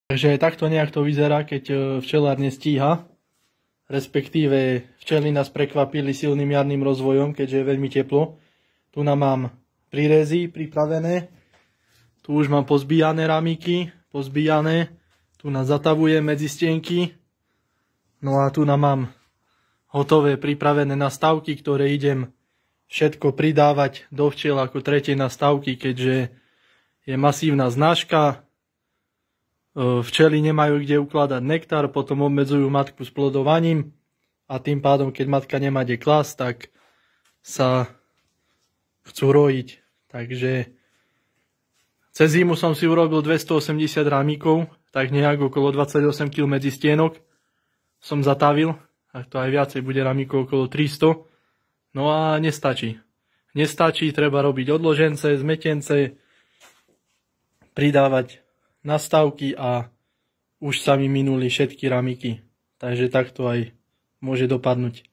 Takže takto nejak to vyzerá, keď včelár nestíha. Respektíve včely nás prekvapili silným jarným rozvojom, keďže je veľmi teplo. Tu nám mám prírezy pripravené. Tu už mám pozbíjané ramíky, pozbíjané. Tu nás zatavujem medzi stienky. No a tu nám mám hotové pripravené nastavky, ktoré idem všetko pridávať do včiel ako tretie nastavky, keďže je masívna znažka. Včely nemajú kde ukladať nektár, potom obmedzujú matku s plodovaním a tým pádom, keď matka nemá kde klásť, tak sa chcú rojiť. Takže cez zimu som si urobil 280 rámikov, tak nejak okolo 28 kg medzi stienok som zatavil, ak to aj viacej bude rámikov okolo 300. No a nestačí. Nestačí, treba robiť odložence, zmetence, pridávať nastavky a už sa mi minuli všetky ramiky. Takže takto aj môže dopadnúť.